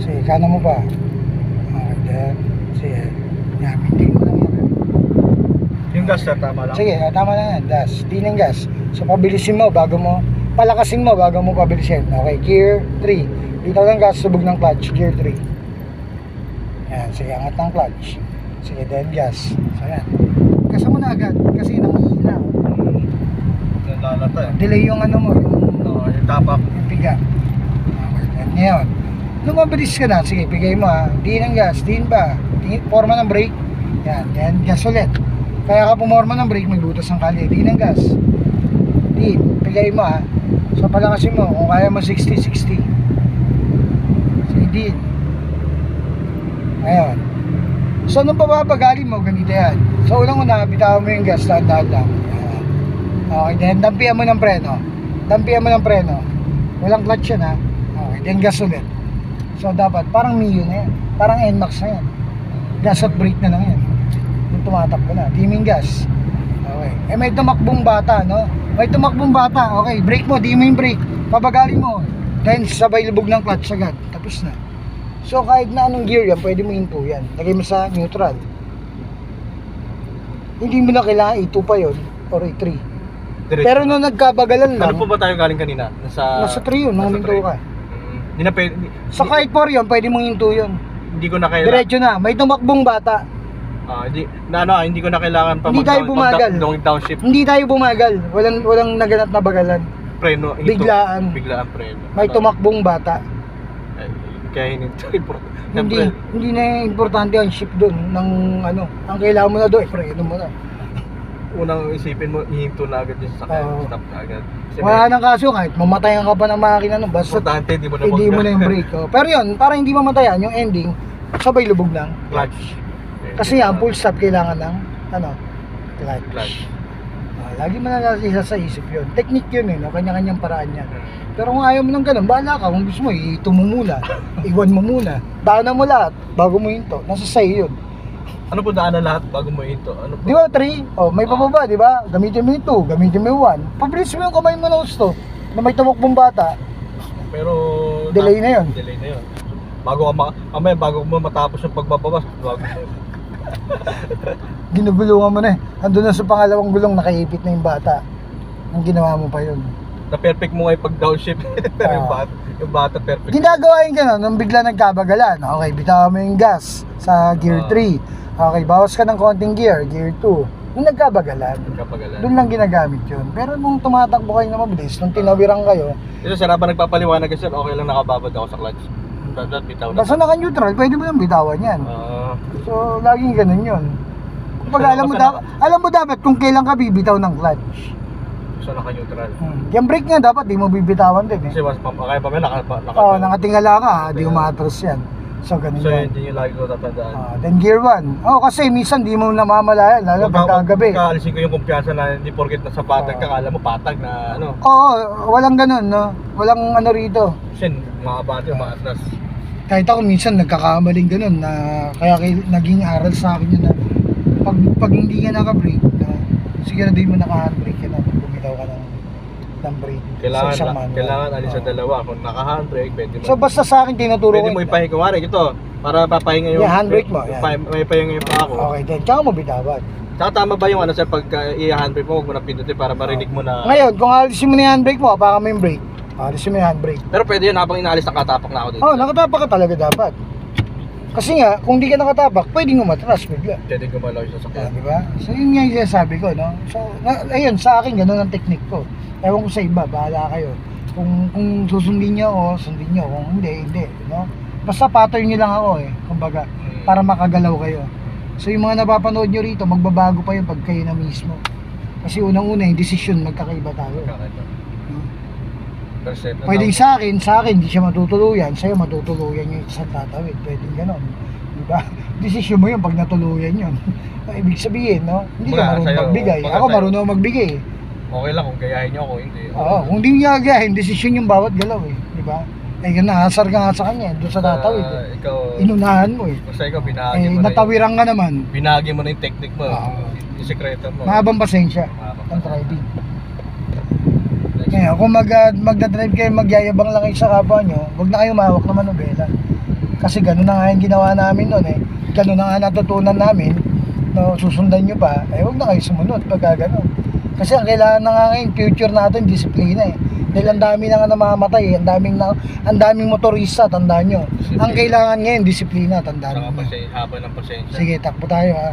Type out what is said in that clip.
Sige, kanan mo pa. Okay, then. Sige. Yan, maintain mo lang yan. Yung gas sir, tama lang. Sige, tama na yan. Das. Di ng gas. So, pabilisin mo bago mo, palakasin mo bago mo pabilisin. Okay, gear 3. Bitaw ng gas, subog ng clutch. Gear 3. Yan, sige, angat ng clutch. Sige, then gas. So, yan. Gas mo na agad kasi namihina. Nalalata eh. Delay yung ano mo, Yung tapak. yung piga. Okay, then ngayon. Nung mabilis ka na, sige, pigay mo ha. Diin ang gas, diin ba? Forma ng brake. Yan, then gas ulit. Kaya ka pumorma ng brake, may butas ng kalye. Diin ang gas. Diin, pigay mo ha. So palakasin mo, kung kaya mo 60-60. Sige, diin. Ngayon. So nung papapagali mo, ganito yan. So unang-una, bitawan mo yung gas, dahan-dahan lang. Yan. Okay, then dampihan mo ng preno. Dampihan mo ng preno. Walang clutch yan ha. Okay, then gas ulit. So dapat, parang Mio na yan. Parang NMAX na yan. Gas at brake na lang yan. Yung tumatakbo na. Timing gas. Okay. Eh may tumakbong bata, no? May tumakbong bata. Okay, brake mo, di mo yung brake. Pabagali mo. Then sabay lubog ng clutch agad. Tapos na. So kahit na anong gear yan, pwede mo into yan. Lagay mo sa neutral. Hindi mo na kailangan E2 pa yun. Or E3. Diretso. Pero nung nagkabagalan lang, Ano po ba tayo galing kanina? nasa 3 yun, nasa nanginto 3. ka. Hindi na pwede. Sa kahit 4 yun, pwede mong into yun. Hindi ko na kailangan. Diretso na, may tumakbong bata. Hindi ko na kailangan pa Hindi tayo bumagal. Downshift. Hindi tayo bumagal. Walang naganap na bagalan. Preno. Biglaan. Biglaan preno. May tumakbong bata. Kaya hininto. Hindi na importante ang shift doon ng ano. Ang kailangan mo na doon, preno mo na. Unang isipin mo, hihinto na agad yung sasakyan. Oo. Stop na agad. Kasi Wala nang kaso kahit mamatayan ka pa ng makina no, basta importante, hindi mo na hindi mo na yung brake. Oh. Pero yun, para hindi mamatayan, yung ending, sabay lubog lang. Clutch. Kasi yan, full stop kailangan ng ano, clutch. Clutch. Lagi mo na isa sa isip yun. Technique yun no? Kanya-kanyang paraan yan. Pero kung ayaw mo ng ganun, bahala ka. Kung gusto mo, ito mo muna. Iwan mo muna. Daanan mo lahat bago mo hinto. Nasa sa'yo yun. Ano po daanan lahat bago mo hinto? Ano po? Di ba, 3? Oh, may pababa, di ba? Gamitin mo yung 2, gamitin mo yung 1. Pabilis mo yung kamay mo na gusto. Na may tumakbong bata. Pero Delay na yun. Delay na yun. Bago mo matapos yung pagbababas, Ginugulungan mo na eh. Andun na sa pangalawang gulong, nakaipit na yung bata. Ang ginawa mo pa yun. na perfect mo ngayon pag downshift. Yung bata perfect. Ginagawa yung gano'n, nung bigla nagkabagalan. Okay, bitawan mo yung gas sa gear 3. Okay, bawas ka ng konting gear 2. Nung nagkabagalan, doon lang ginagamit yun. Pero nung tumatakbo kayo na mabilis, nung tinawirang kayo, ito sir, habang nagpapaliwanag sir, okay lang nakababad ako sa clutch. Bitaw na. basta naka-neutral, pwede mo yung bitawan yan. So, laging ganun yun. Kapag alam mo dapat kung kailan ka bibitaw ng clutch. So, naka-neutral. Yung brake nga dapat, di mo bibitawan din eh. Kasi mas kaya pa may nakatingala ka, di umatras yan. So, ganun So, yan. yun yung lagi ko tatandaan. Then gear 1. Kasi minsan di mo namamalayan, lalo pagkagabi. Kaalisin ko yung kumpiyansa na hindi porket nasa patag ka, kala mo patag na ano. Oo, walang ganun, no? Walang ano rito. Kasi mga bata, mga atras. Kahit ako minsan nagkakamaling ganun na kaya naging aral sa akin yun na pag hindi ka naka-brake, siguraduhin mo naka-handbrake ka na pag bumitaw ka ng brake. Kailangan alis sa dalawa. Kung naka-handbrake, pwede mo. So basta sa akin tinuturo pwede mo ipahinga. Kumari, ito, para papahinga yung handbrake mo. May pahinga yung paa ko. Okay, then tsaka mo bitawan. Tsaka tama ba yung ano sir, pag i-handbrake mo, huwag mo na pindutin para marinig mo na. Ngayon, kung alisin mo na yung handbrake mo, apakan mo yung brake. Alisin mo yung handbrake. Pero pwede yun habang inaalis nakatapak na ako dito. Nakatapak ka talaga dapat. Kasi nga, kung di ka nakatapak, pwedeng umatras bigla. Pwede gumalaw yung sasakyan. Di ba? So yun nga yung sinasabi ko, no? So, ayun, sa akin, ganun ang technique ko. Ewan ko sa iba, bahala kayo. Kung susundin nyo ako, sundin nyo. Kung hindi, no? Basta pattern nyo lang ako kumbaga, para makagalaw kayo. So yung mga napapanood nyo rito, magbabago pa yun pag kayo na mismo. Kasi unang-una, yung decision, magkakaiba tayo. Pwedeng sa akin, hindi siya matutuluyan, sa'yo matutuluyan yung isang tatawid. Pwedeng ganon. Diba? Decision mo yun pag natuluyan yun. Ibig sabihin, no? Hindi ka marunong magbigay. Ako marunong magbigay. Okay lang kung gayahin nyo ako, hindi. Kung hindi niya gayahin, decision yung bawat galaw Diba? Nahasar ka nga sa kanya, doon sa tatawid. Ikaw, inunahan mo Basta ikaw, binahagi mo na natawiran ka naman. Binahagi mo na yung technique mo. Yung sekreto mo. Mahabang pasensya ang driving. Kaya kung magdadrive kayo, magyayabang lang kayo sa kapwa nyo, huwag na kayo mahawak na manubela. Kasi gano'n na nga yung ginawa namin noon eh. Gano'n na nga natutunan namin. No, susundan nyo pa, huwag na kayo sumunod pagka gano'n. Kasi ang kailangan na nga ngayon, future natin, disiplina eh. Dahil ang dami na nga namamatay eh. Ang daming motorista, tandaan nyo. Ang kailangan ngayon, disiplina, tandaan Saka nyo. haba ng pasensya. Sige, takbo tayo ha.